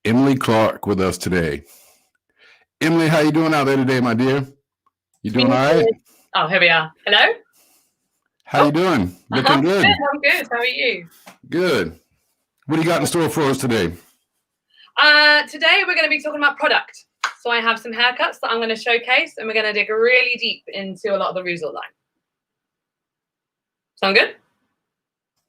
Emily Clark with us today. Emily, how you doing out there today, my dear? You doing all right? Oh, here we are. Hello? How you doing? Looking good. I'm good. How are you? Good. What do you got in store for us today? Today we're going to be talking about product. So I have some haircuts that I'm going to showcase, and we're going to dig really deep into a lot of the REUZEL line. Sound good?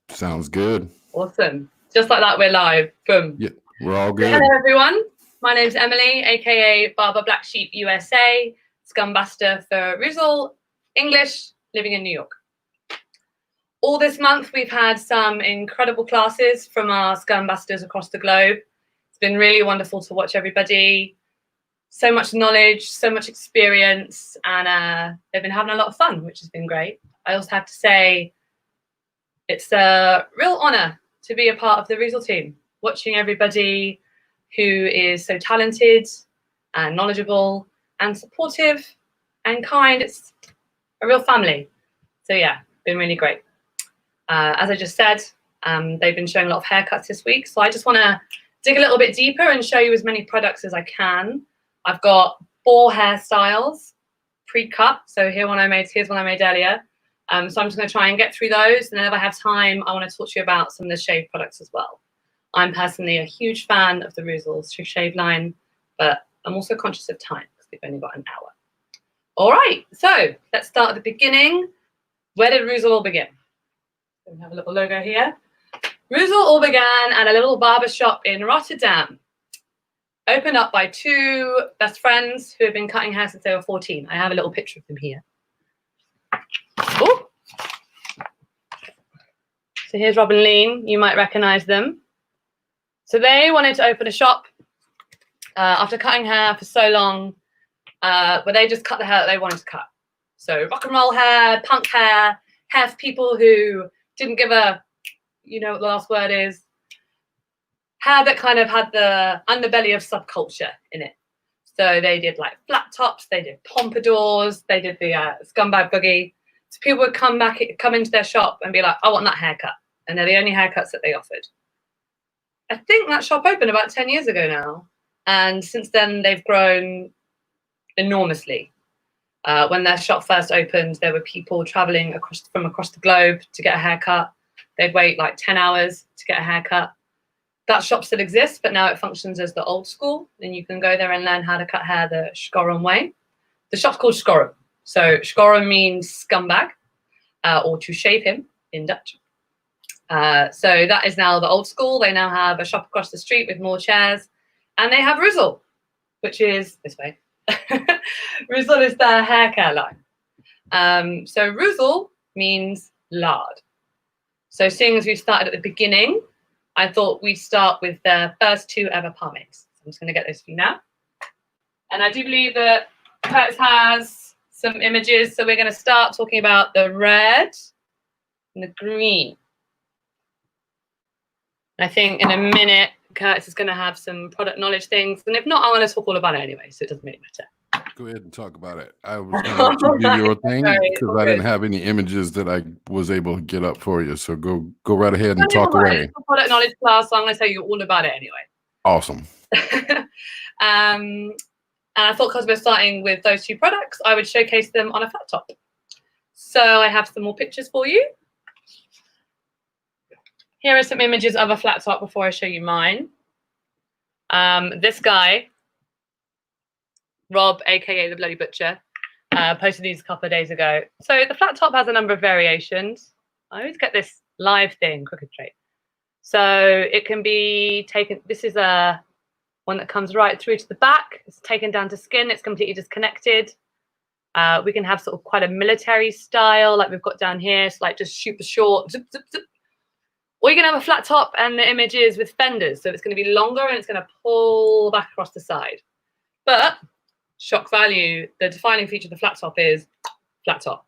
Sounds good. Awesome. Just like that, we're live. Boom. Yeah, we're all good. Hello, everyone. My name's Emily, aka Barber Black Sheep USA, Scumbassador for REUZEL English, living in New York. All this month, we've had some incredible classes from our Scumbassadors across the globe. It's been really wonderful to watch everybody. So much knowledge, so much experience, and they've been having a lot of fun, which has been great. I also have to say, it's a real honor to be a part of the REUZEL team, watching everybody who is so talented and knowledgeable and supportive and kind. It's a real family. So yeah, been really great. As I just said, they've been showing a lot of haircuts this week. So I just want to dig a little bit deeper and show you as many products as I can. I've got 4 hairstyles pre-cut. So here's one I made earlier. So I'm just going to try and get through those. And then if I have time, I want to talk to you about some of the shave products as well. I'm personally a huge fan of the REUZEL shave line, but I'm also conscious of time because we've only got an hour. All right, so let's start at the beginning. Where did REUZEL all begin? So we have a little logo here. REUZEL all began at a little barber shop in Rotterdam, opened up by 2 best friends who have been cutting hair since they were 14. I have a little picture of them here. Ooh. So here's Rob and Lean. You might recognize them. So they wanted to open a shop after cutting hair for so long, where they just cut the hair that they wanted to cut. So rock and roll hair, punk hair, hair for people who didn't give a, you know what the last word is, hair that kind of had the underbelly of subculture in it. So they did like flat tops, they did pompadours, they did the scumbag boogie. So people would come into their shop and be like, I want that haircut. And they're the only haircuts that they offered. I think that shop opened about 10 years ago now. And since then, they've grown enormously. When their shop first opened, there were people traveling from across the globe to get a haircut. They'd wait like 10 hours to get a haircut. That shop still exists, but now it functions as the old school. And you can go there and learn how to cut hair the Schorum way. The shop's called Schorum. So Schorum means scumbag, or to shave him in Dutch. So that is now the old school. They now have a shop across the street with more chairs. And they have REUZEL, which is this way. REUZEL is their hair care line. So REUZEL means lard. So seeing as we started at the beginning, I thought we'd start with their first 2 ever pomades. So I'm just going to get those for you now. And I do believe that Curtis has some images. So we're going to start talking about the red and the green. I think in a minute, Curtis is going to have some product knowledge things. And if not, I'm going to talk all about it anyway, so it doesn't really matter. Go ahead and talk about it. I was going to let you do your thing because I didn't have any images that I was able to get up for you. So go right ahead and talk away. It's a product knowledge class, so I'm going to tell you all about it anyway. Awesome. And I thought because we're starting with those 2 products, I would showcase them on a flat top. So I have some more pictures for you. Here are some images of a flat top before I show you mine. This guy, Rob, aka the Bloody Butcher, posted these a couple of days ago. So the flat top has a number of variations. I always get this live thing, crooked straight. So it can be taken, this is one that comes right through to the back. It's taken down to skin, it's completely disconnected. We can have sort of quite a military style, like we've got down here. It's like just super short, zip, zip, zip. Or you can have a flat top and the image is with fenders. So it's going to be longer and it's going to pull back across the side. But shock value, the defining feature of the flat top is flat top.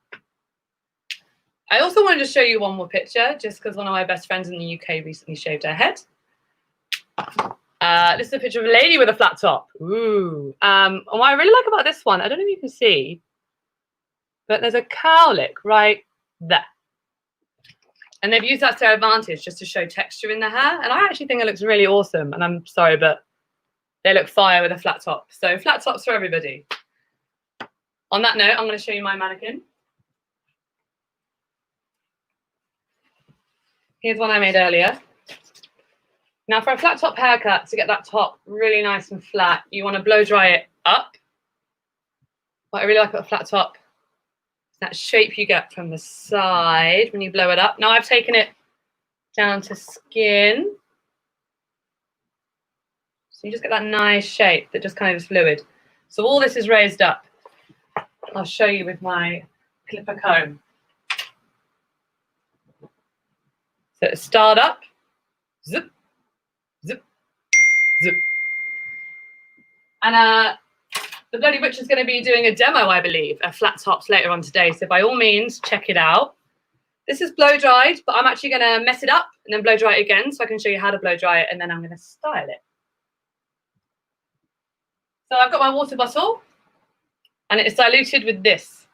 I also wanted to show you one more picture just because one of my best friends in the UK recently shaved her head. This is a picture of a lady with a flat top. Ooh. And what I really like about this one, I don't know if you can see, but there's a cowlick right there. And they've used that to their advantage just to show texture in the hair. And I actually think it looks really awesome. And I'm sorry, but They look fire with a flat top. So flat tops for everybody. On that note, I'm going to show you my mannequin. Here's one I made earlier. Now for a flat top haircut, to get that top really nice and flat, you want to blow dry it up. What I really like about a flat top is that shape you get from the side when you blow it up. Now I've taken it down to skin. So you just get that nice shape that just kind of is fluid. So all this is raised up. I'll show you with my clipper comb. So it's start up, zip, zip, zip. And the Bloody Witch is going to be doing a demo, I believe, of flat tops later on today. So by all means, check it out. This is blow dried, but I'm actually going to mess it up and then blow dry it again so I can show you how to blow dry it, and then I'm going to style it. So I've got my water bottle and it's diluted with this.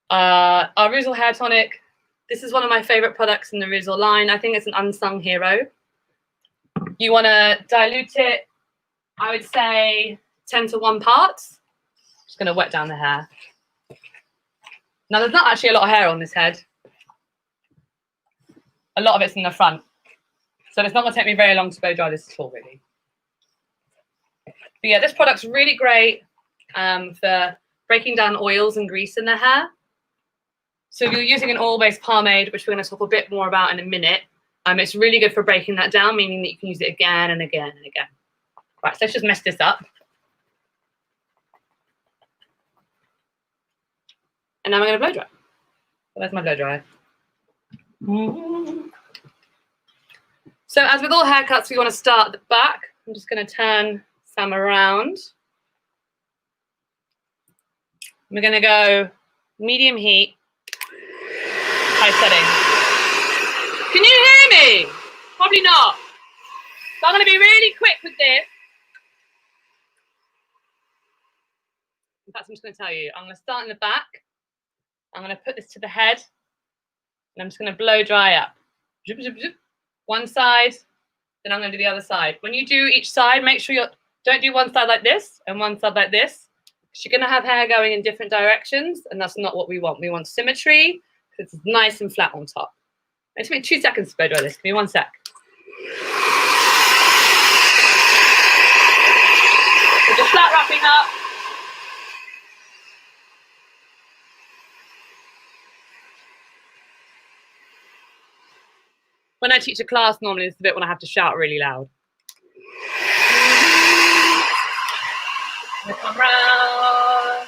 Our REUZEL hair tonic. This is one of my favorite products in the REUZEL line. I think it's an unsung hero. You want to dilute it, I would say 10 to 1 parts. Just going to wet down the hair. Now there's not actually a lot of hair on this head. A lot of it's in the front. So it's not going to take me very long to blow dry this at all, really. But yeah, this product's really great for breaking down oils and grease in the hair. So if you're using an oil-based pomade, which we're going to talk a bit more about in a minute, it's really good for breaking that down, meaning that you can use it again and again and again. Right, so let's just mess this up. And now I'm going to blow dry. Where's my blow dryer? So as with all haircuts, we want to start at the back. I'm just going to turn Sam around. We're going to go medium heat, high setting. Can you hear me? Probably not. So I'm going to be really quick with this. In fact, I'm just going to tell you, I'm going to start in the back. I'm going to put this to the head, and I'm just going to blow dry up. Zip, zip, zip. One side, then I'm going to do the other side. When you do each side, make sure you don't do one side like this and one side like this, because you're going to have hair going in different directions, and that's not what we want. We want symmetry, because it's nice and flat on top. It took me 2 seconds to blow dry this. Give me 1 sec. So just flat wrapping up. When I teach a class, normally it's the bit when I have to shout really loud. Come round.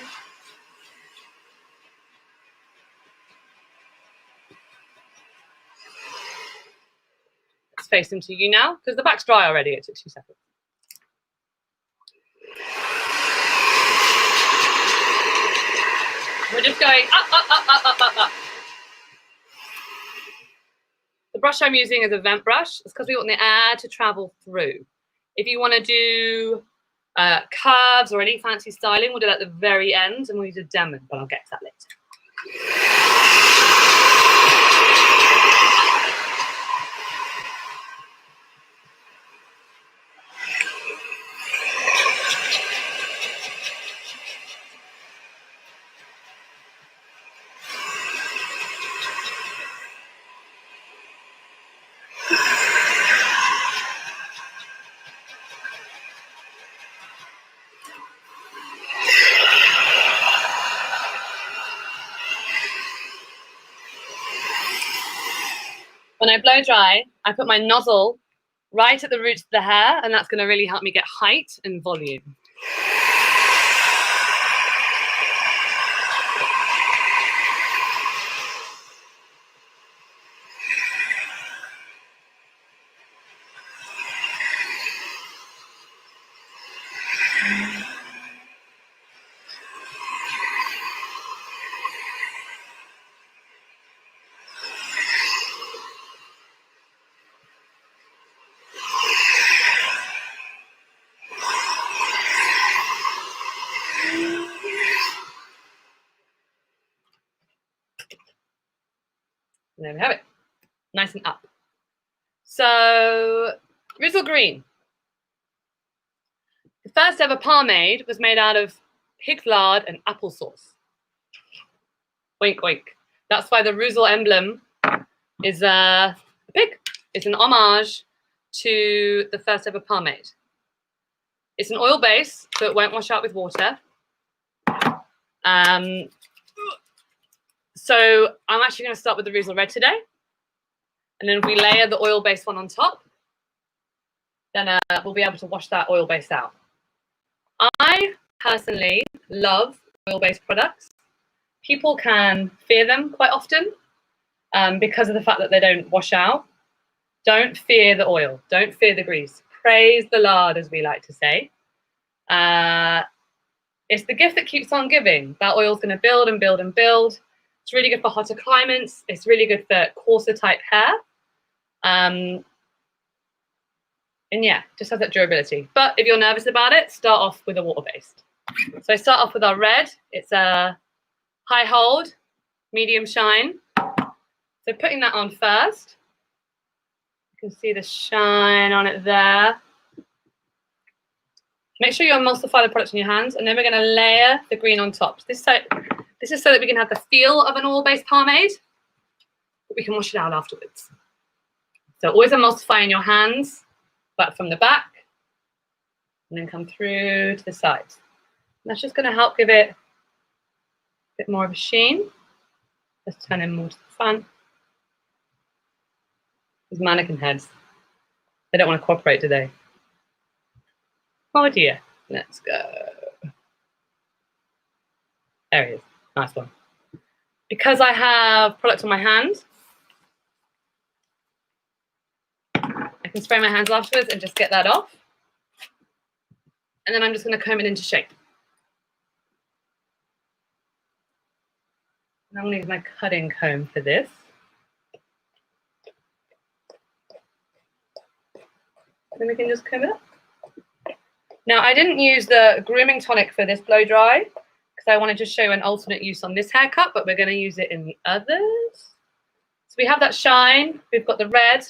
Let's face into you now, because the back's dry already. It took 2 seconds. We're just going up, up, up, up, up, up, up. The brush I'm using is a vent brush. It's because we want the air to travel through. If you want to do curves or any fancy styling, we'll do that at the very end, and we'll use a demo, but I'll get to that later. When I blow dry, I put my nozzle right at the roots of the hair, and that's going to really help me get height and volume. And there we have it, nice and up. So, REUZEL green. The first ever pomade was made out of pig lard and applesauce. Wink, wink. That's why the REUZEL emblem is a pig. It's an homage to the first ever pomade. It's an oil base, so it won't wash out with water. So I'm actually going to start with the REUZEL Red today. And then if we layer the oil-based one on top, then we'll be able to wash that oil base out. I personally love oil-based products. People can fear them quite often because of the fact that they don't wash out. Don't fear the oil. Don't fear the grease. Praise the lard, as we like to say. It's the gift that keeps on giving. That oil is going to build and build and build. It's really good for hotter climates. It's really good for coarser type hair. And yeah, just has that durability. But if you're nervous about it, start off with a water-based. So I start off with our red. It's a high hold, medium shine. So putting that on first. You can see the shine on it there. Make sure you emulsify the product in your hands, and then we're going to layer the green on top. This is so that we can have the feel of an oil-based pomade, but we can wash it out afterwards. So always emulsify in your hands, but from the back, and then come through to the sides. And that's just going to help give it a bit more of a sheen. Let's turn in more to the front. These mannequin heads, they don't want to cooperate, do they? Oh dear, let's go. There he is, nice one. Because I have product on my hand, I can spray my hands afterwards and just get that off. And then I'm just going to comb it into shape. And I'm going to use my cutting comb for this. Then we can just comb it up. Now, I didn't use the grooming tonic for this blow dry because I wanted to show an alternate use on this haircut, but we're going to use it in the others. So we have that shine. We've got the red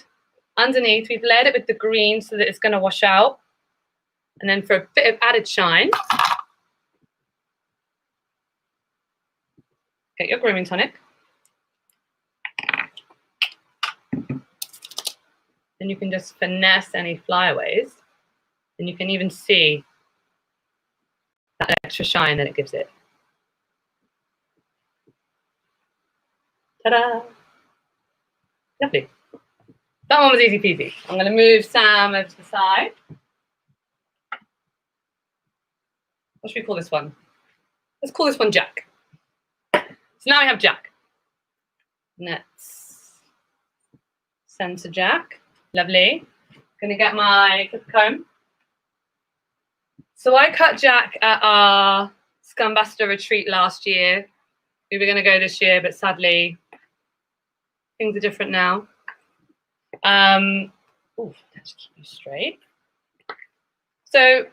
underneath. We've layered it with the green so that it's going to wash out. And then for a bit of added shine, get your grooming tonic. And you can just finesse any flyaways. And you can even see that extra shine that it gives it. Ta-da! Lovely. That one was easy peasy. I'm going to move Sam over to the side. What should we call this one? Let's call this one Jack. So now we have Jack. Let's center Jack. Lovely. Going to get my clip comb. So I cut Jack at our Scumbassador retreat last year. We were going to go this year, but sadly, things are different now. Let's keep you straight. So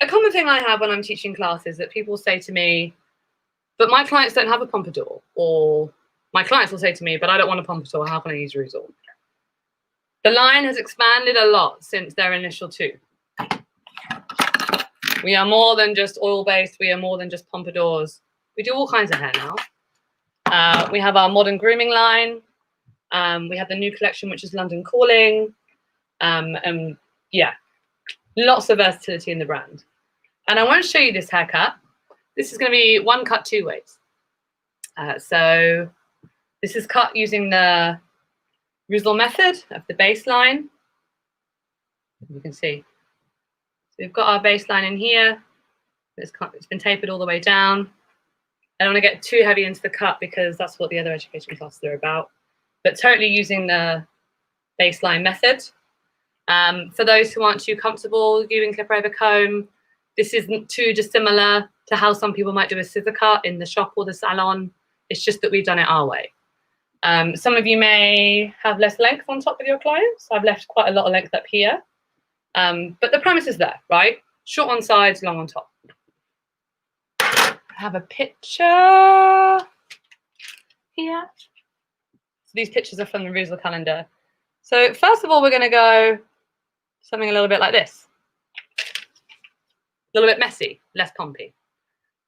a common thing I have when I'm teaching classes that people say to me, but my clients don't have a pompadour, or my clients will say to me, but I don't want a pompadour, how can I use REUZEL? The line has expanded a lot since their initial two. We are more than just oil-based. We are more than just pompadours. We do all kinds of hair now. We have our modern grooming line. We have the new collection, which is London Calling. And yeah, lots of versatility in the brand. And I want to show you this haircut. This is going to be one cut two ways. So this is cut using the REUZEL method of the baseline. You can see. So we've got our baseline in here. It's been tapered all the way down. I don't want to get too heavy into the cut because that's what the other education classes are about. But totally using the baseline method. For those who aren't too comfortable using clip over comb, this isn't too dissimilar to how some people might do a scissor cut in the shop or the salon. It's just that we've done it our way. Some of you may have less length on top of your clients. I've left quite a lot of length up here. But the premise is there, right? Short on sides, long on top. I have a picture here. So these pictures are from the REUZEL calendar. So first of all, we're going to go something a little bit like this. little bit messy, less pompy.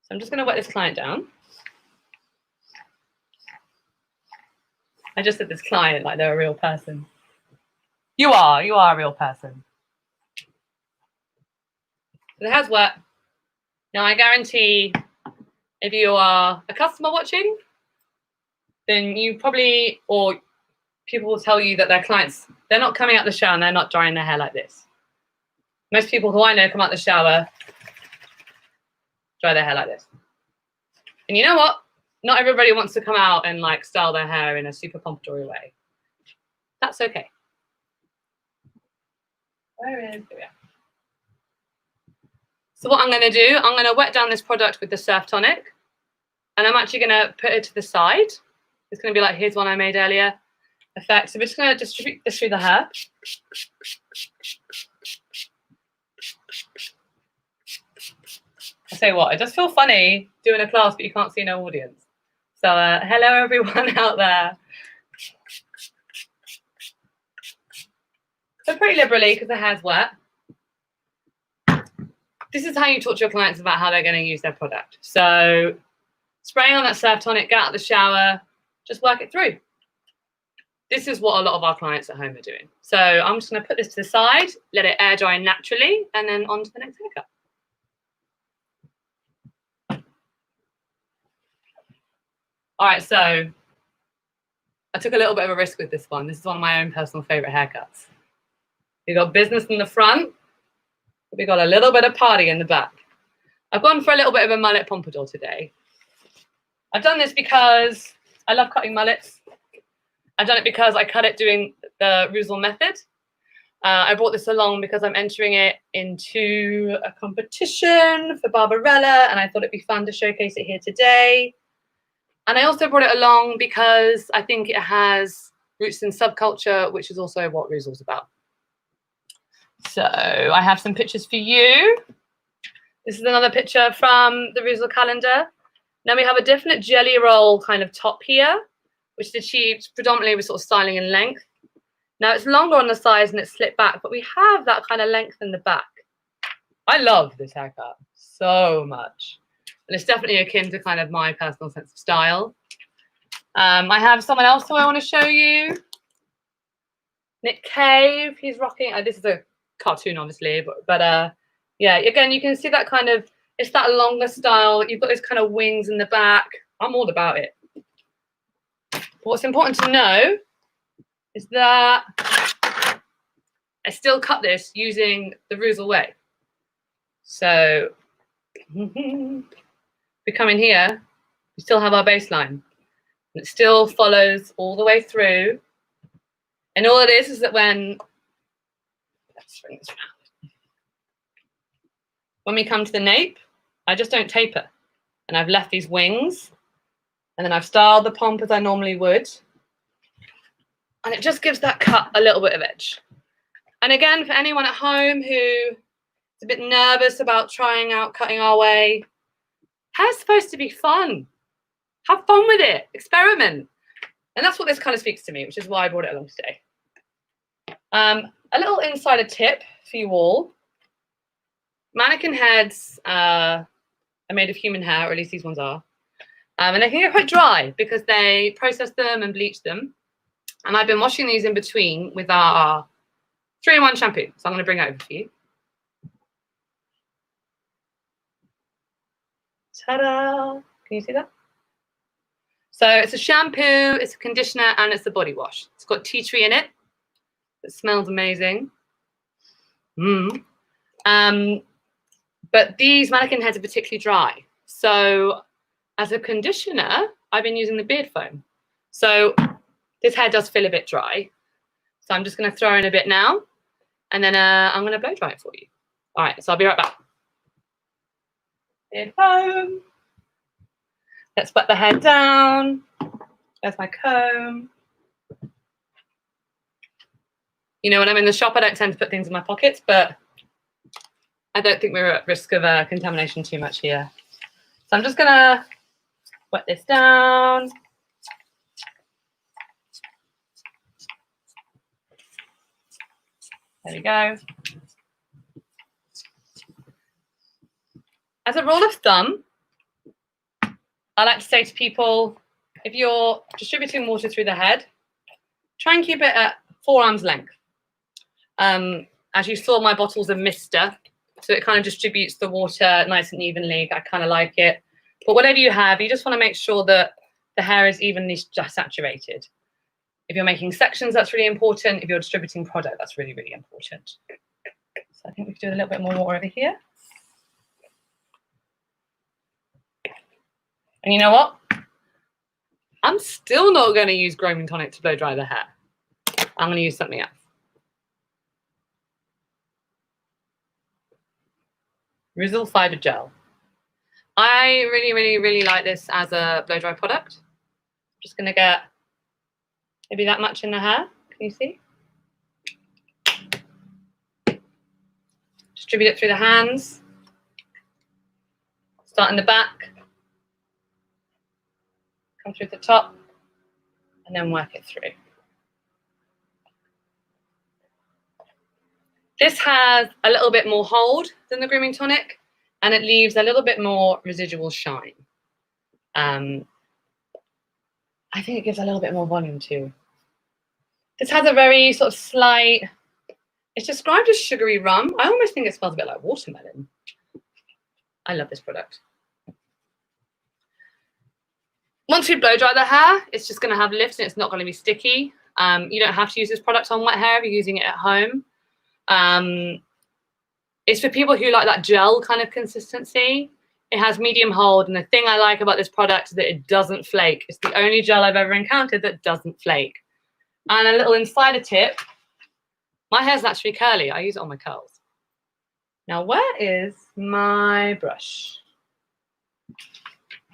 So I'm just going to wet this client down. I just said this client like they're a real person. You are a real person. So the hair's wet. Now I guarantee if you are a customer watching, then you probably, or people will tell you that their clients, they're not coming out the shower and they're not drying their hair like this. Most people who I know come out the shower, dry their hair like this. And you know what? Not everybody wants to come out and like style their hair in a super pompadour way. That's okay. Here we are. So what I'm going to do, I'm going to wet down this product with the Surf Tonic, and I'm actually going to put it to the side. It's going to be like, here's one I made earlier effect. So we're just going to distribute this through the hair. I say what, it does feel funny doing a class, but you can't see no audience. So hello everyone out there. So pretty liberally, because the hair's wet. This is how you talk to your clients about how they're going to use their product. So spraying on that Surf Tonic, get out of the shower, just work it through. This is what a lot of our clients at home are doing. So I'm just going to put this to the side, let it air dry naturally, and then on to the next haircut. All right, so I took a little bit of a risk with this one. This is one of my own personal favorite haircuts. We got business in the front. We got a little bit of party in the back. I've gone for a little bit of a mullet pompadour today. I've done this because I love cutting mullets. I've done it because I cut it doing the REUZEL method. I brought this along because I'm entering it into a competition for Barbarella, and I thought it'd be fun to showcase it here today. And I also brought it along because I think it has roots in subculture, which is also what REUZEL's about. So I have some pictures for you. This is another picture from the REUZEL calendar. Now we have a definite jelly roll kind of top here, which is achieved predominantly with sort of styling and length. Now it's longer on the sides and it's slipped back, but we have that kind of length in the back. I love this haircut so much. And it's definitely akin to kind of my personal sense of style. I have someone else who I want to show you. Nick Cave, he's rocking, this is a cartoon obviously, but yeah, again, you can see that kind of, it's that longer style. You've got this kind of wings in the back. I'm all about it. What's important to know is that I still cut this using the REUZEL way. So we come in here, we still have our baseline. And it still follows all the way through. And all it is that let's bring this around. When we come to the nape, I just don't taper. And I've left these wings. And then I've styled the pomp as I normally would. And it just gives that cut a little bit of edge. And again, for anyone at home who is a bit nervous about trying out cutting our way, hair's supposed to be fun. Have fun with it. Experiment. And that's what this kind of speaks to me, which is why I brought it along today. A little insider tip for you all. Mannequin heads are made of human hair, or at least these ones are. And they can get quite dry because they process them and bleach them. And I've been washing these in between with our 3-in-1 shampoo. So I'm going to bring it over for you. Ta-da! Can you see that? So it's a shampoo, it's a conditioner, and it's a body wash. It's got tea tree in it. It smells amazing. But these mannequin heads are particularly dry. So as a conditioner, I've been using the beard foam. So this hair does feel a bit dry. So I'm just going to throw in a bit now. And then I'm going to blow dry it for you. All right, so I'll be right back. Beard foam. Let's wet the hair down. There's my comb. You know, when I'm in the shop, I don't tend to put things in my pockets, but I don't think we're at risk of contamination too much here. So I'm just going to wet this down. There we go. As a rule of thumb, I like to say to people, if you're distributing water through the head, try and keep it at 4 arms length. As you saw, my bottle's a mister, so it kind of distributes the water nice and evenly. I kind of like it. But whatever you have, you just want to make sure that the hair is evenly saturated. If you're making sections, that's really important. If you're distributing product, that's really, really important. So I think we could do a little bit more water over here. And you know what? I'm still not going to use grooming tonic to blow dry the hair. I'm going to use something else. REUZEL Fiber Gel. I really, really, really like this as a blow dry product. I'm just going to get maybe that much in the hair. Can you see? Distribute it through the hands. Start in the back. Come through the top. And then work it through. This has a little bit more hold than the grooming tonic, and it leaves a little bit more residual shine. I think it gives a little bit more volume too. This has a very sort of slight, it's described as sugary rum. I almost think it smells a bit like watermelon. I love this product. Once we blow dry the hair, it's just going to have lift and it's not going to be sticky. You don't have to use this product on wet hair if you're using it at home. It's for people who like that gel kind of consistency. It has medium hold, and the thing I like about this product is that it doesn't flake. It's the only gel I've ever encountered that doesn't flake. And a little insider tip, my hair's naturally curly. I use it on my curls. Now, where is my brush?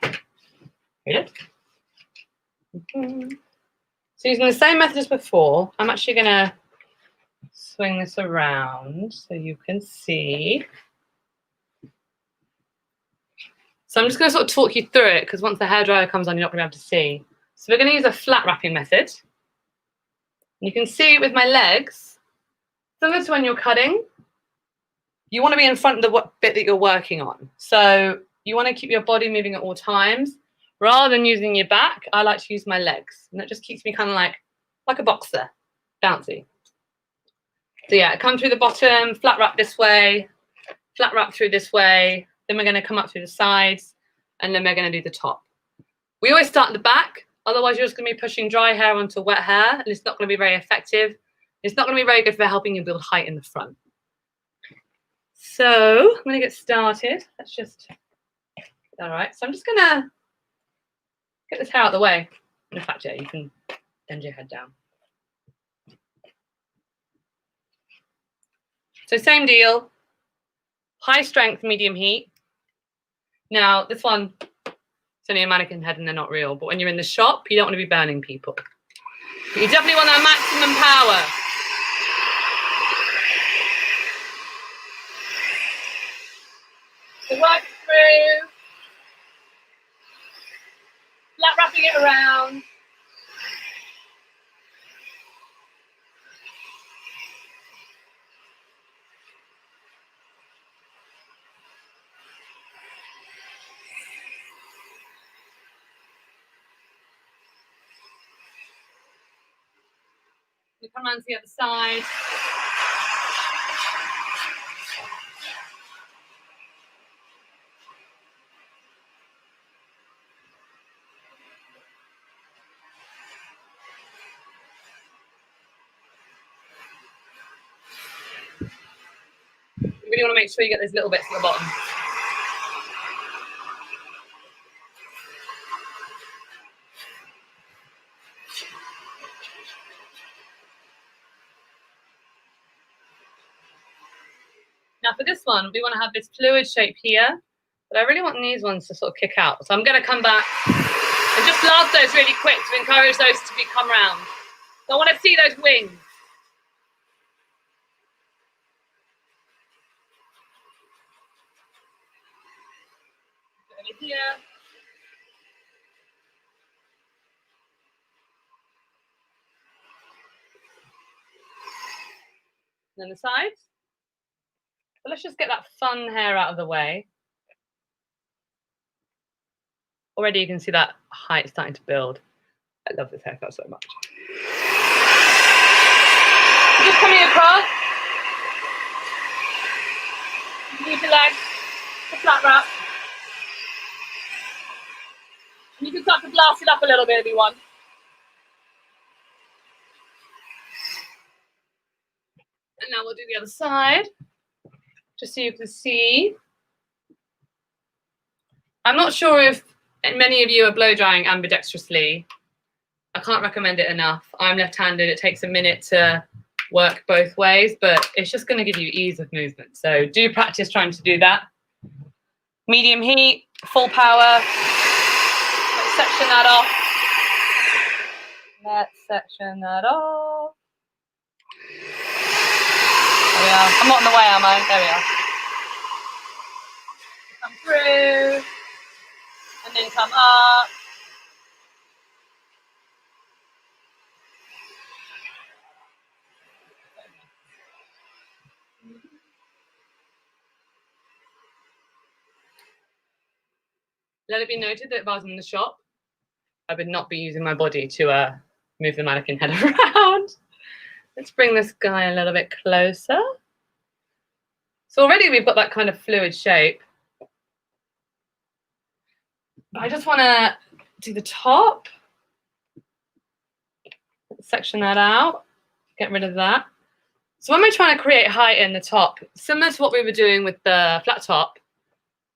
Here it is. So using the same method as before, I'm actually going to swing this around so you can see. So I'm just going to sort of talk you through it, because once the hairdryer comes on, you're not going to be able to see. So we're going to use a flat wrapping method. You can see with my legs, similar to when you're cutting, you want to be in front of the bit that you're working on. So you want to keep your body moving at all times. Rather than using your back, I like to use my legs. And that just keeps me kind of like a boxer, bouncy. So yeah, come through the bottom, flat wrap this way, flat wrap through this way. Then we're going to come up through the sides, and then we're going to do the top. We always start at the back. Otherwise, you're just going to be pushing dry hair onto wet hair, and it's not going to be very effective. It's not going to be very good for helping you build height in the front. So I'm going to get started. That's just all right. So I'm just going to get this hair out of the way. In fact, yeah, you can bend your head down. So same deal. High strength, medium heat. Now, this one, it's only a mannequin head and they're not real, but when you're in the shop, you don't want to be burning people. But you definitely want that maximum power. So work through, flat wrapping it around. We come around to the other side. You really want to make sure you get those little bits at the bottom. Now for this one, we want to have this fluid shape here, but I really want these ones to sort of kick out. So I'm going to come back and just blast those really quick to encourage those to come round. So I want to see those wings. Over here. And then the sides. But let's just get that fun hair out of the way. Already you can see that height starting to build. I love this haircut so much. Just coming across. Use your legs, the flat wrap. And you can start to blast it up a little bit if you want. And now we'll do the other side, just so you can see. I'm not sure if many of you are blow drying ambidextrously. I can't recommend it enough. I'm left-handed. It takes a minute to work both ways, but it's just going to give you ease of movement. So do practice trying to do that. Medium heat, full power. Let's section that off. Let's section that off. There we are. I'm not in the way, am I? There we are. Come through. And then come up. Let it be noted that if I was in the shop, I would not be using my body to move the mannequin head around. Let's bring this guy a little bit closer. So already we've got that kind of fluid shape. But I just want to do the top. Section that out. Get rid of that. So when we're trying to create height in the top, similar to what we were doing with the flat top,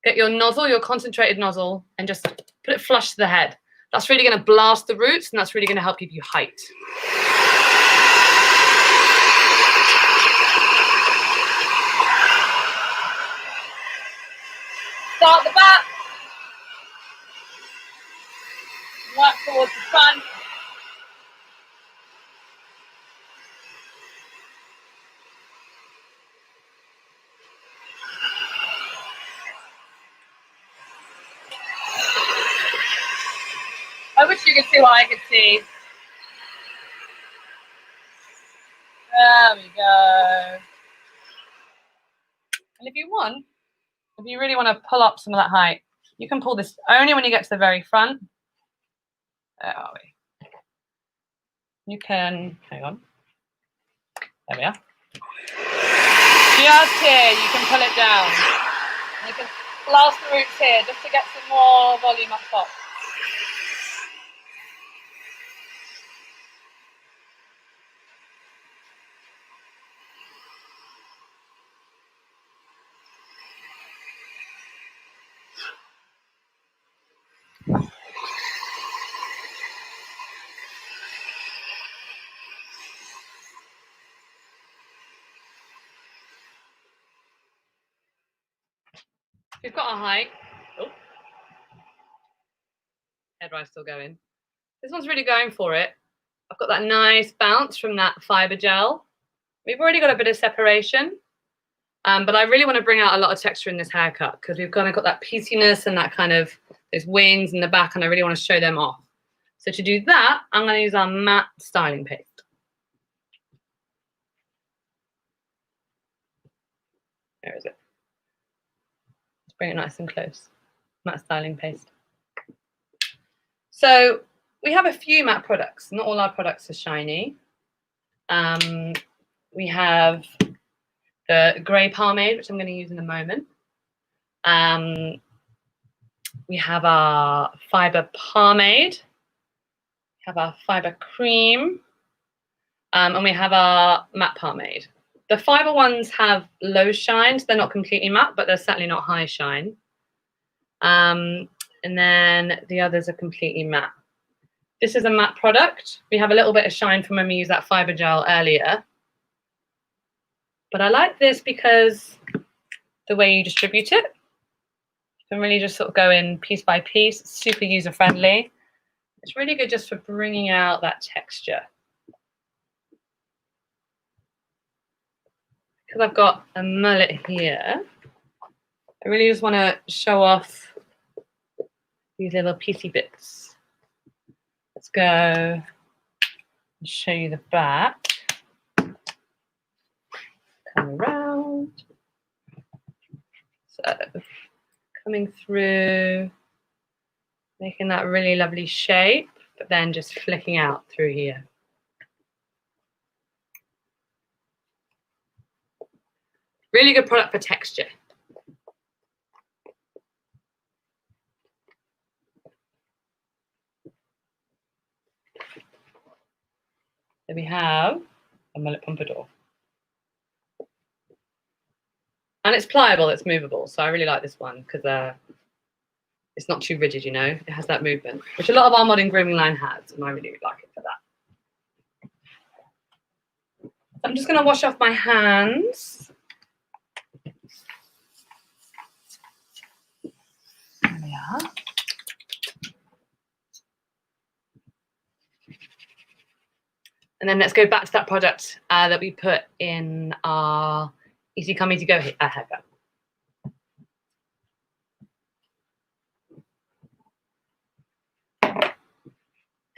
get your nozzle, your concentrated nozzle, and just put it flush to the head. That's really going to blast the roots, and that's really going to help give you height. Start the back. Work towards the front. I wish you could see what I could see. There we go. And if you want, if you really want to pull up some of that height, you can pull this only when you get to the very front. Where are we? You can, hang on. There we are. Just here, you can pull it down. And you can blast the roots here just to get some more volume up top. We've got our height. Oh, head rise still going. This one's really going for it. I've got that nice bounce from that fiber gel. We've already got a bit of separation, but I really want to bring out a lot of texture in this haircut because we've kind of got that pieciness and that kind of those wings in the back, and I really want to show them off. So to do that, I'm going to use our matte styling paste. Where is it? Let's bring it nice and close. Matte styling paste. So we have a few matte products. Not all our products are shiny. We have the grey pomade, which I'm going to use in a moment. We have our fiber pomade. We have our fiber cream. And we have our matte pomade. The fiber ones have low shine, so they're not completely matte, but they're certainly not high shine. And then the others are completely matte. This is a matte product. We have a little bit of shine from when we used that fiber gel earlier. But I like this because the way you distribute it, you can really just sort of go in piece by piece. It's super user-friendly. It's really good just for bringing out that texture. Because I've got a mullet here, I really just want to show off these little piecey bits. Let's go and show you the back. Come around. So coming through Making that really lovely shape, but then just flicking out through here. Really good product for texture. Then we have a mullet pompadour. And it's pliable, it's movable. So I really like this one because it's not too rigid, you know. It has that movement, which a lot of our modern grooming line has, and I really like it for that. I'm just going to wash off my hands. There we are. And then let's go back to that product that we put in our Easy Come, Easy Go haircut.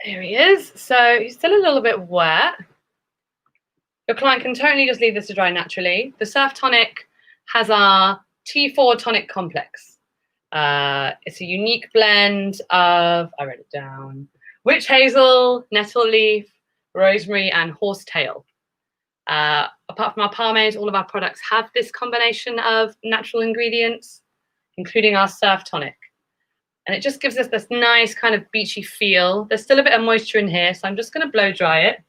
There he is. So he's still a little bit wet. Your client can totally just leave this to dry naturally. The Surf Tonic has our T4 Tonic Complex. It's a unique blend of, I wrote it down, witch hazel, nettle leaf, rosemary, and horsetail. Apart from our pomade, all of our products have this combination of natural ingredients, including our Surf Tonic. And it just gives us this nice kind of beachy feel. There's still a bit of moisture in here, so I'm just going to blow dry it.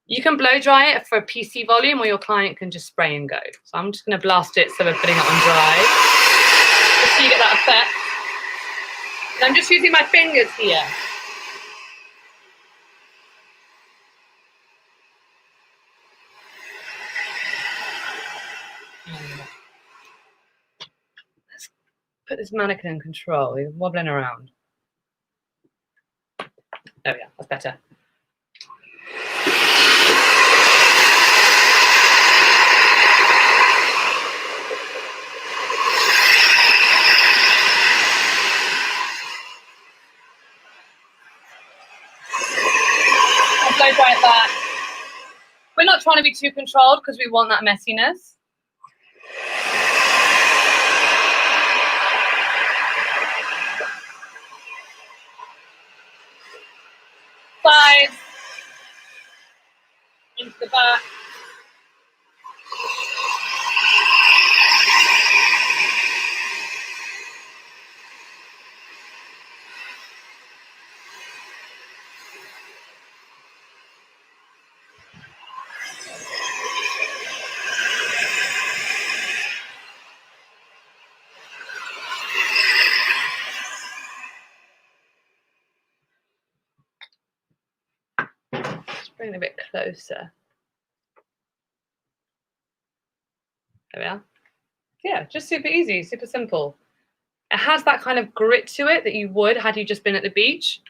You can blow dry it for a PC volume, or your client can just spray and go. So I'm just going to blast it so we're putting it on dry, just so you get that effect. And I'm just using my fingers here. Let's put this mannequin in control. He's wobbling around. There we go. That's better. I'll blow dry it back. We're not trying to be too controlled because we want that messiness. Sides, into the back. Bring it a bit closer. There we are. Yeah, just super easy, super simple. It has that kind of grit to it that you would had you just been at the beach.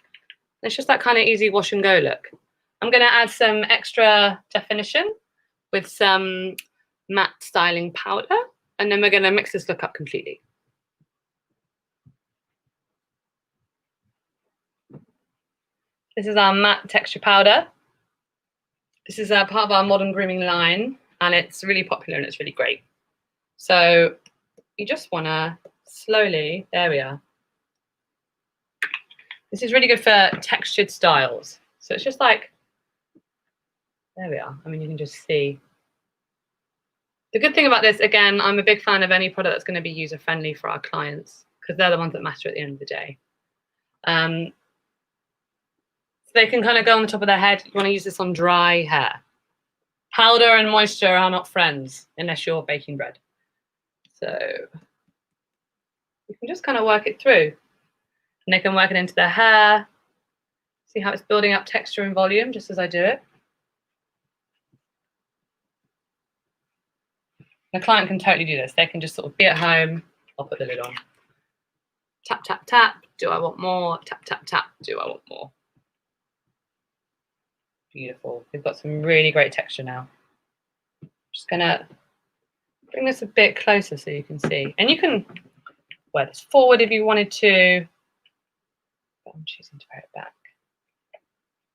It's just that kind of easy wash and go look. I'm going to add some extra definition with some matte styling powder, and then we're going to mix this look up completely. This is our matte texture powder. This is part of our modern grooming line, and it's really popular and it's really great. So you just want to slowly, there we are. This is really good for textured styles. So it's just like, there we are. I mean, you can just see. The good thing about this, again, I'm a big fan of any product that's going to be user-friendly for our clients, because they're the ones that matter at the end of the day. So they can kind of go on the top of their head. You want to use this on dry hair. Powder and moisture are not friends unless you're baking bread. So you can just kind of work it through. And they can work it into their hair. See how it's building up texture and volume just as I do it. The client can totally do this. They can just sort of be at home. I'll put the lid on. Tap, tap, tap. Do I want more? Tap, tap, tap. Do I want more? Beautiful. We've got some really great texture now. Just gonna bring this a bit closer so you can see. And you can wear this forward if you wanted to. But I'm choosing to wear it back.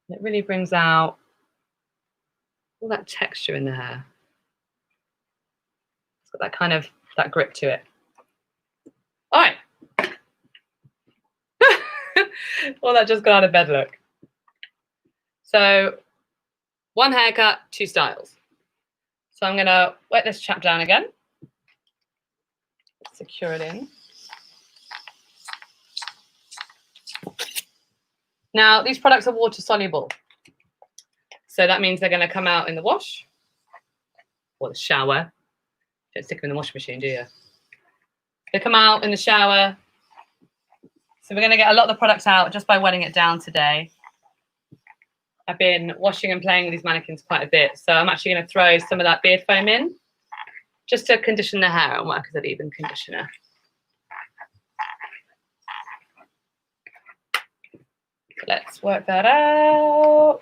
And it really brings out all that texture in the hair. It's got that kind of, that grip to it. All right. All that just got out of bed look. So 1 haircut, 2 styles. So I'm going to wet this chap down again. Secure it in. Now, these products are water soluble. So that means they're going to come out in the wash or the shower. Don't stick them in the washing machine, do you? They come out in the shower. So we're going to get a lot of the products out just by wetting it down today. I've been washing and playing with these mannequins quite a bit. So I'm actually going to throw some of that beard foam in just to condition the hair and work as a leave-in conditioner. Let's work that out.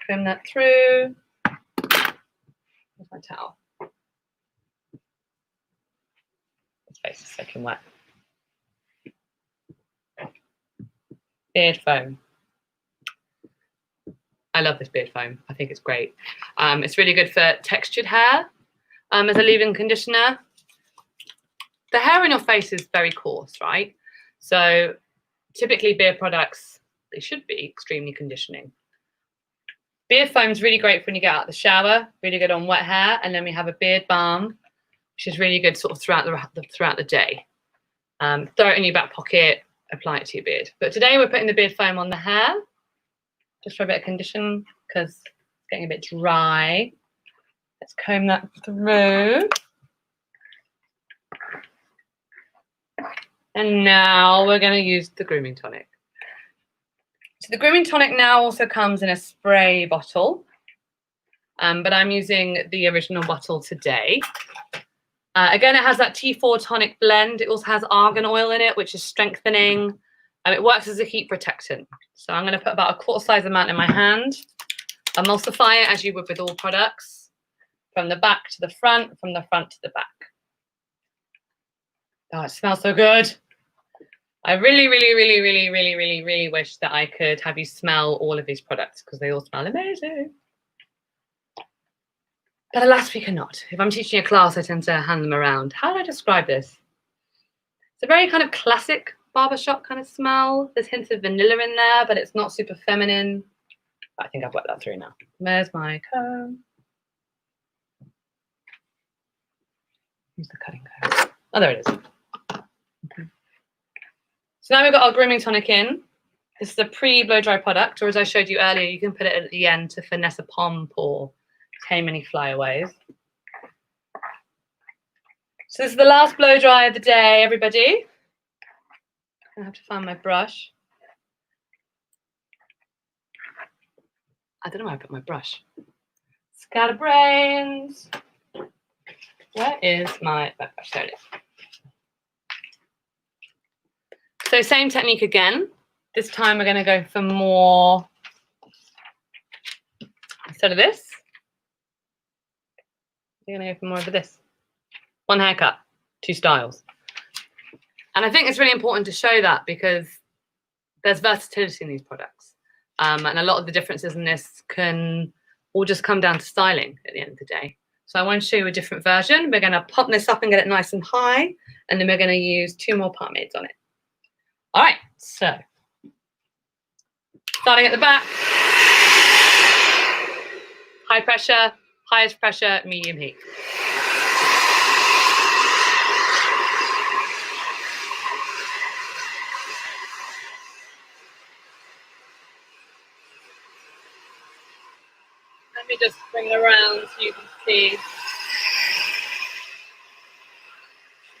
Trim that through. Where's my towel? This face is soaking wet. Beard foam. I love this beard foam. I think it's great. It's really good for textured hair as a leave-in conditioner. The hair in your face is very coarse, right? So typically beard products, they should be extremely conditioning. Beard foam is really great for when you get out of the shower, really good on wet hair. And then we have a beard balm, which is really good sort of throughout the day. Throw it in your back pocket, apply it to your beard. But today we're putting the beard foam on the hair, just for a bit of condition, because it's getting a bit dry. Let's comb that through. And now we're going to use the grooming tonic. So the grooming tonic now also comes in a spray bottle, but I'm using the original bottle today. Again, it has that T4 tonic blend. It also has argan oil in it, which is strengthening. It works as a heat protectant. So I'm going to put about a quarter size amount in my hand. Emulsify it as you would with all products, from the back to the front, from the front to the back. Oh, it smells so good. I really, really, really, really, really, really, really wish that I could have you smell all of these products because they all smell amazing. But alas, we cannot. If I'm teaching a class, I tend to hand them around. How do I describe this? It's a very kind of classic barbershop kind of smell. There's hints of vanilla in there, but it's not super feminine. I think I've worked that through now. Where's my comb? Use the cutting comb. Oh, there it is. Okay. So now we've got our grooming tonic in. This is a pre-blow dry product, or as I showed you earlier, you can put it at the end to finesse a pomp or tame any flyaways. So this is the last blow dry of the day, everybody. I have to find my brush. I don't know where I put my brush. Scatterbrains. Where is my brush? There it is. So same technique again. This time we're going to go for more, instead of this, we're going to go for more of this. 1 haircut, 2 styles. And I think it's really important to show that because there's versatility in these products. And a lot of the differences in this can all just come down to styling at the end of the day. So I want to show you a different version. We're going to pop this up and get it nice and high. And then we're going to use 2 more pomades on it. All right, so starting at the back. High pressure, highest pressure, medium heat. Let me just bring it around so you can see.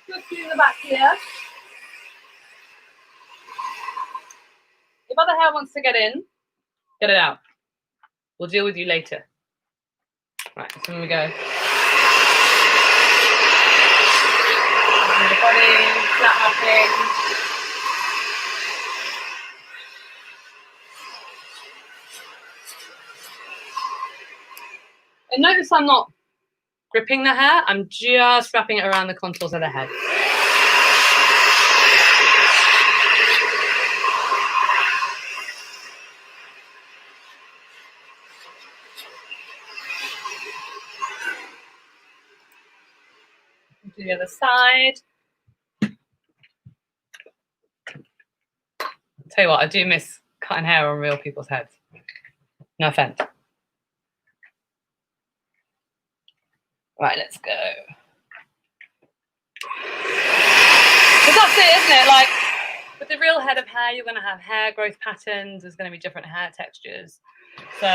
Just in the back here. If other hair wants to get in, get it out. We'll deal with you later. Right, so here we go. The body, flat mapping. And notice I'm not gripping the hair, I'm just wrapping it around the contours of the head. Do the other side. Tell you what, I do miss cutting hair on real people's heads. No offense. Right, let's go. But that's it, isn't it? Like, with the real head of hair, you're going to have hair growth patterns. There's going to be different hair textures. So,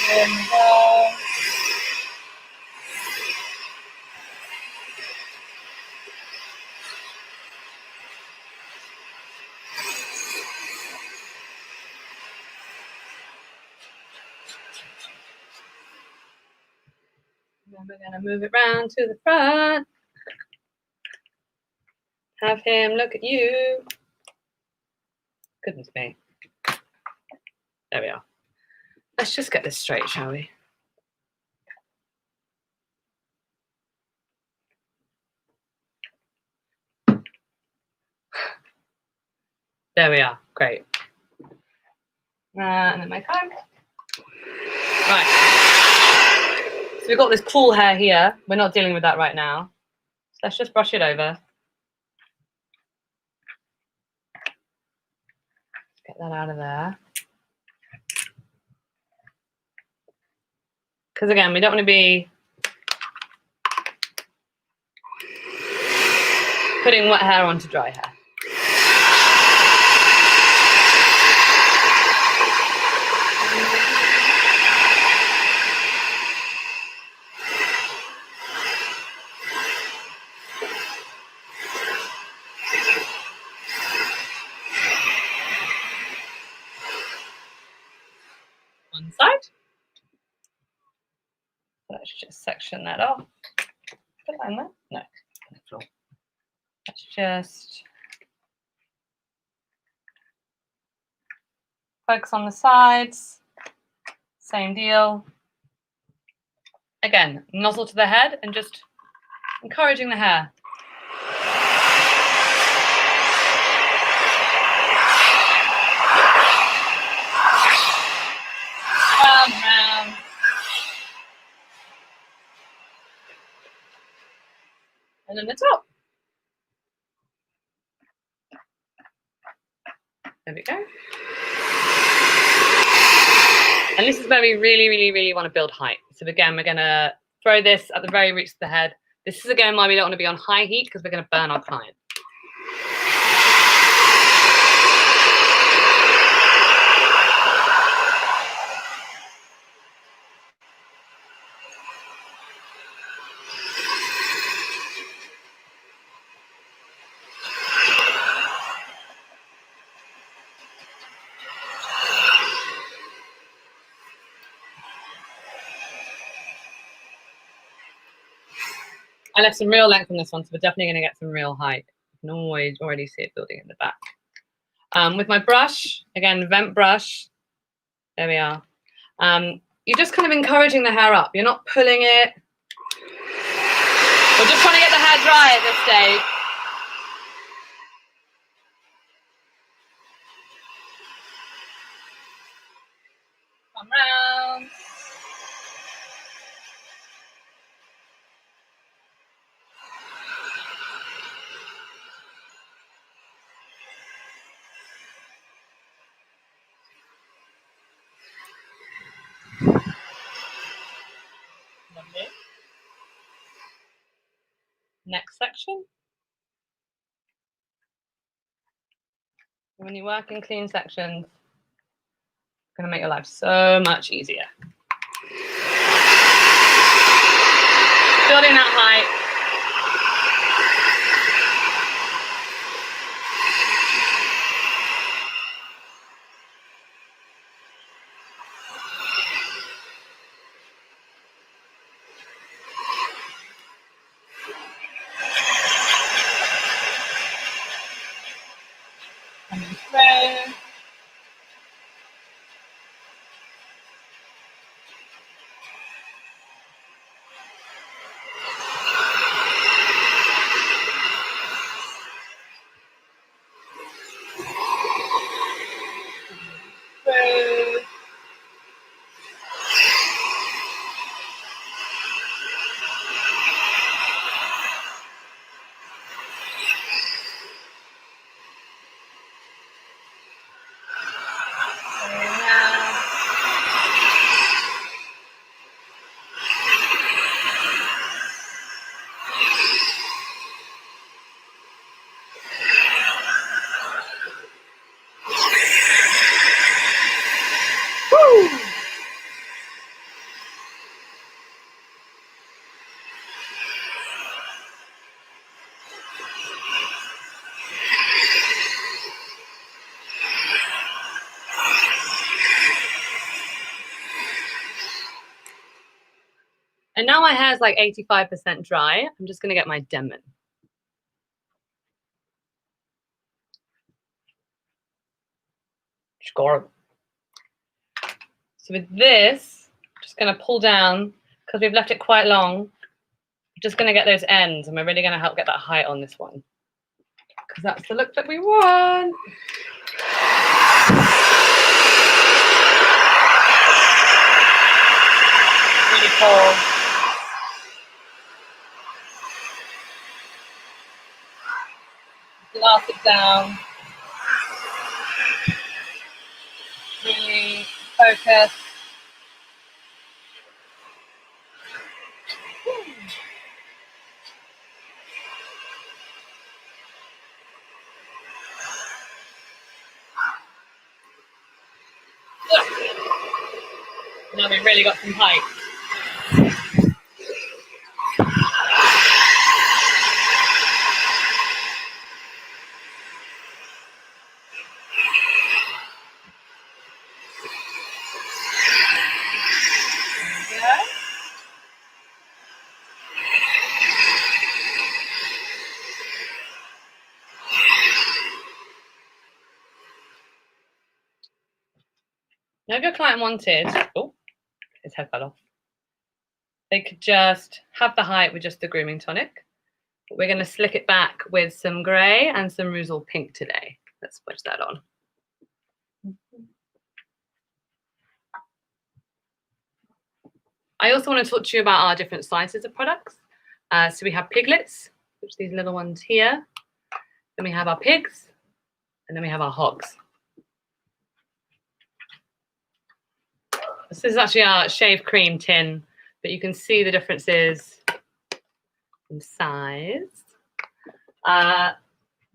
there we go. Then we're going to move it round to the front. Have him look at you. Goodness me. There we are. Let's just get this straight, shall we? There we are. Great. And then my comb. Right. So we've got this cool hair here. We're not dealing with that right now. So let's just brush it over. Get that out of there. Because again, we don't want to be putting wet hair onto dry hair. One side. Let's just section that off. Put that in there? No. Let's just focus on the sides. Same deal. Again, nozzle to the head and just encouraging the hair. Round, round. And then the top. There we go. And this is where we really, really, really want to build height. So again, we're going to throw this at the very roots of the head. This is again why we don't want to be on high heat, because we're going to burn our client. I left some real length on this one, so we're definitely going to get some real height. You can already see it building in the back. With my brush, again, vent brush. There we are. You're just kind of encouraging the hair up. You're not pulling it. We're just trying to get the hair dry at this stage. Come round. Lovely. Next section. When you work in clean sections, it's going to make your life so much easier. Building that height. Coming through. And now my hair is like 85% dry. I'm just going to get my Demon. Score. So with this, I'm just going to pull down, because we've left it quite long. I'm just going to get those ends, and we're really going to help get that height on this one, because that's the look that we want. Really cool. Glass it down. Really focus. Now we've really got some height. Now, if your client wanted, oh, his head fell off, they could just have the height with just the grooming tonic. But we're going to slick it back with some grey and some REUZEL pink today. Let's switch that on. I also want to talk to you about our different sizes of products. So we have piglets, which are these little ones here. Then we have our pigs, and then we have our hogs. This is actually our shave cream tin, but you can see the differences in size. The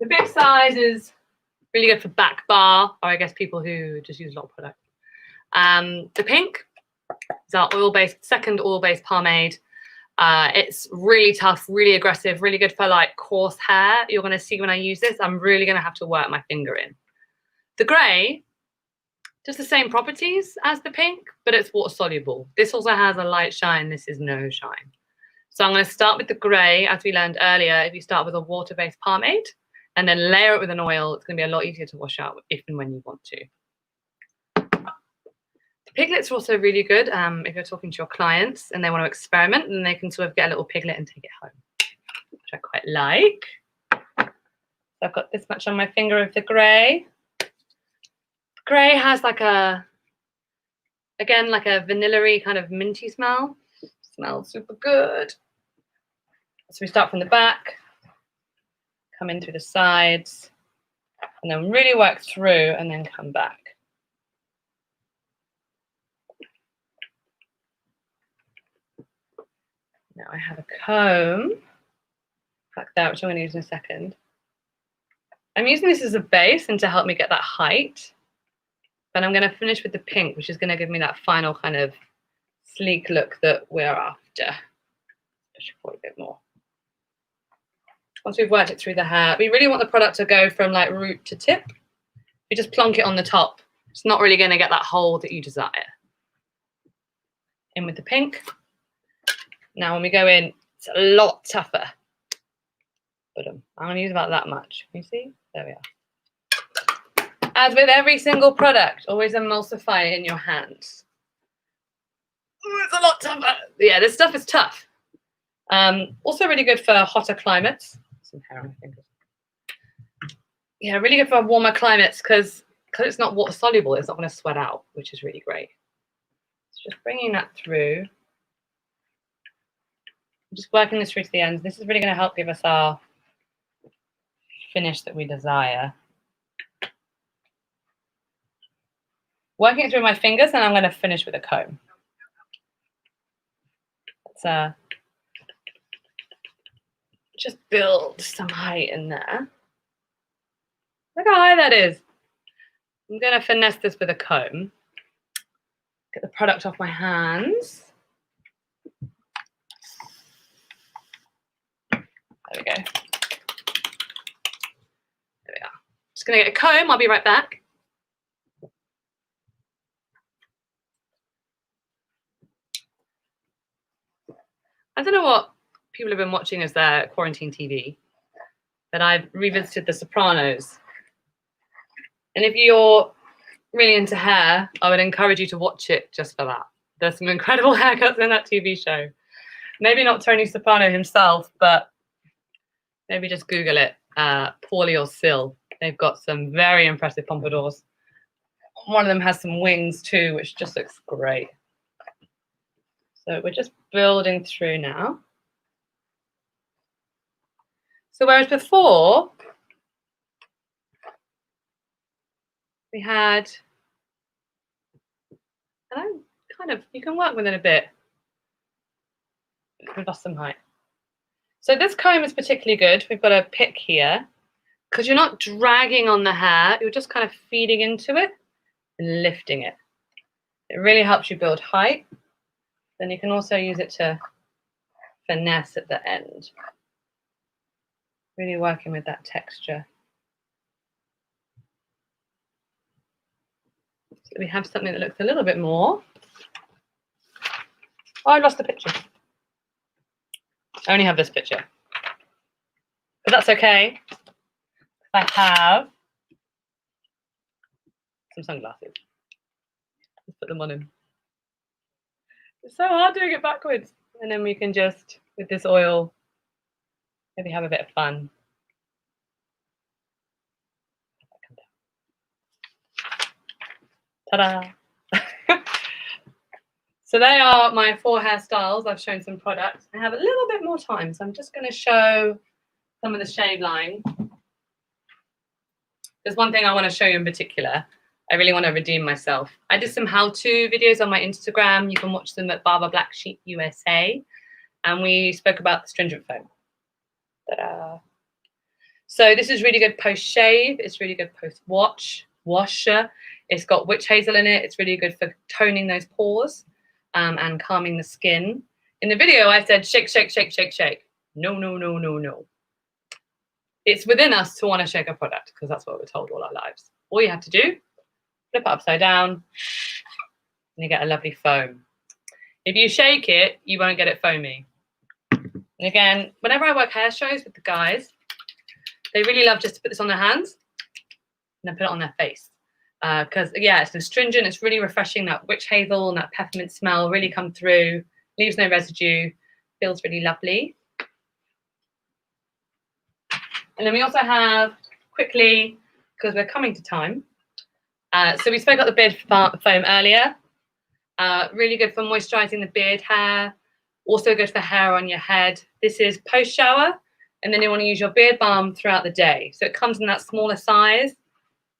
big size is really good for back bar, or I guess people who just use a lot of product. The pink is our oil-based, second oil-based pomade. It's really tough, really aggressive, really good for like coarse hair. You're going to see when I use this, I'm really going to have to work my finger in. The grey, just the same properties as the pink, but it's water soluble. This also has a light shine. This is no shine. So I'm going to start with the grey, as we learned earlier. If you start with a water-based pomade and then layer it with an oil, it's going to be a lot easier to wash out if and when you want to. The piglets are also really good if you're talking to your clients and they want to experiment, and they can sort of get a little piglet and take it home, which I quite like. So I've got this much on my finger of the grey. Grey has like a, again, like a vanilla-y kind of minty smell. Smells super good. So we start from the back, come in through the sides, and then really work through and then come back. Now I have a comb like that, which I'm going to use in a second. I'm using this as a base and to help me get that height. But I'm going to finish with the pink, which is going to give me that final kind of sleek look that we're after. Especially for a bit more. Once we've worked it through the hair, we really want the product to go from like root to tip. You just plonk it on the top. It's not really going to get that hold that you desire. In with the pink. Now when we go in, it's a lot tougher. But I'm going to use about that much. Can you see? There we are. As with every single product, always emulsify it in your hands. Ooh, it's a lot tougher. Yeah, this stuff is tough. Also really good for hotter climates. Some hair on my fingers. Yeah, really good for warmer climates because it's not water soluble, it's not going to sweat out, which is really great. So just bringing that through. I'm just working this through to the ends. This is really going to help give us our finish that we desire. Working it through my fingers, and I'm going to finish with a comb. Let's just build some height in there. Look how high that is. I'm going to finesse this with a comb. Get the product off my hands. There we go. There we are. Just going to get a comb. I'll be right back. I don't know what people have been watching as their quarantine TV, but I've revisited The Sopranos. And if you're really into hair, I would encourage you to watch it just for that. There's some incredible haircuts in that TV show. Maybe not Tony Soprano himself, but maybe just Google it, Paulie or Sil. They've got some very impressive pompadours. One of them has some wings too, which just looks great. So we're just building through now. So whereas before, we had, and you can work with it a bit. We've lost some height. So this comb is particularly good. We've got a pick here, because you're not dragging on the hair, you're just kind of feeding into it and lifting it. It really helps you build height. Then you can also use it to finesse at the end. Really working with that texture. So we have something that looks a little bit more. Oh, I lost the picture. I only have this picture. But that's okay. I have some sunglasses. Let's put them on him. It's so hard doing it backwards. And then we can just, with this oil, maybe have a bit of fun. Ta-da! So they are my 4 hairstyles. I've shown some products. I have a little bit more time, so I'm just going to show some of the shave line. There's one thing I want to show you in particular. I really want to redeem myself. I did some how-to videos on my Instagram. You can watch them at Barber Black Sheep USA. And we spoke about the stringent foam. Ta-da! So this is really good post-shave. It's really good post-washer. It's got witch hazel in it. It's really good for toning those pores and calming the skin. In the video, I said shake, shake, shake, shake, shake. No, no, no, no, no. It's within us to want to shake a product because that's what we're told all our lives. All you have to do, flip it upside down, and you get a lovely foam. If you shake it, you won't get it foamy. And again, whenever I work hair shows with the guys, they really love just to put this on their hands and then put it on their face. Because, yeah, it's astringent, it's really refreshing. That witch hazel and that peppermint smell really come through, leaves no residue, feels really lovely. And then we also have, quickly, because we're coming to time, so we spoke about the beard foam earlier. Really good for moisturizing the beard hair, also good for hair on your head. This is post-shower, and then you want to use your beard balm throughout the day. So it comes in that smaller size.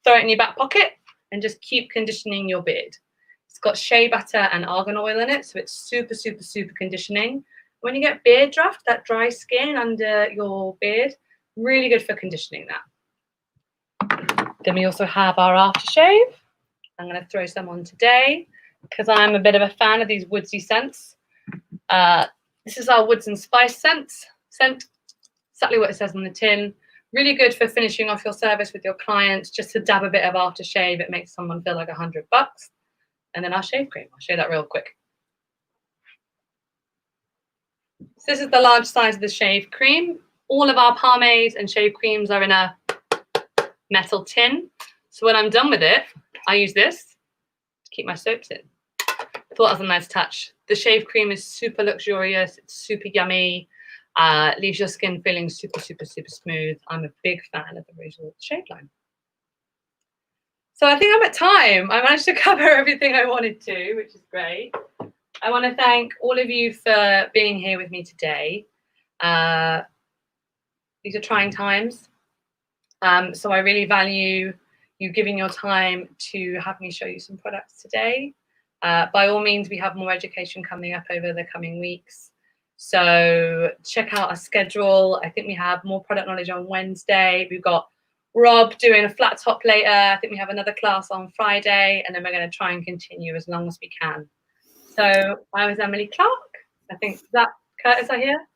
Throw it in your back pocket and just keep conditioning your beard. It's got shea butter and argan oil in it, so it's super, super, super conditioning. When you get beard draft, that dry skin under your beard, really good for conditioning that. Then we also have our aftershave. I'm going to throw some on today because I'm a bit of a fan of these woodsy scents. This is our woods and spice scent, exactly what it says on the tin. Really good for finishing off your service with your clients, just to dab a bit of aftershave. It makes someone feel like $100. And then our shave cream. I'll show you that real quick. So this is the large size of the shave cream. All of our pomades and shave creams are in a metal tin. So when I'm done with it, I use this to keep my soaps in. I thought that was a nice touch. The shave cream is super luxurious. It's super yummy. Leaves your skin feeling super, super, super smooth. I'm a big fan of the REUZEL shave line. So I think I'm at time. I managed to cover everything I wanted to, which is great. I want to thank all of you for being here with me today. These are trying times. So I really value you giving your time to have me show you some products today. By all means, we have more education coming up over the coming weeks. So check out our schedule. I think we have more product knowledge on Wednesday. We've got Rob doing a flat top later. I think we have another class on Friday, and then we're going to try and continue as long as we can. So I was Emily Clark. I think, is that Curtis I hear?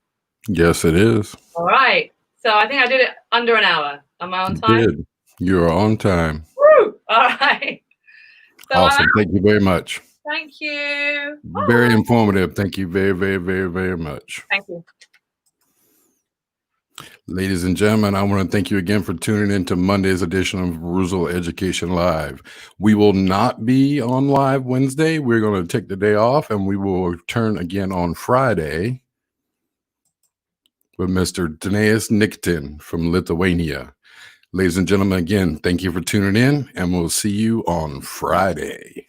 Yes, it is. All right. So I think I did it under an hour. Am I on time? You did. You are on time. Woo! All right. So awesome. Thank you very much. Thank you. Very informative. Thank you very, very, very, very much. Thank you. Ladies and gentlemen, I want to thank you again for tuning in to Monday's edition of REUZEL Education Live. We will not be on live Wednesday. We're going to take the day off, and we will return again on Friday with Mr. Danaeus Nikitin from Lithuania. Ladies and gentlemen, again, thank you for tuning in, and we'll see you on Friday.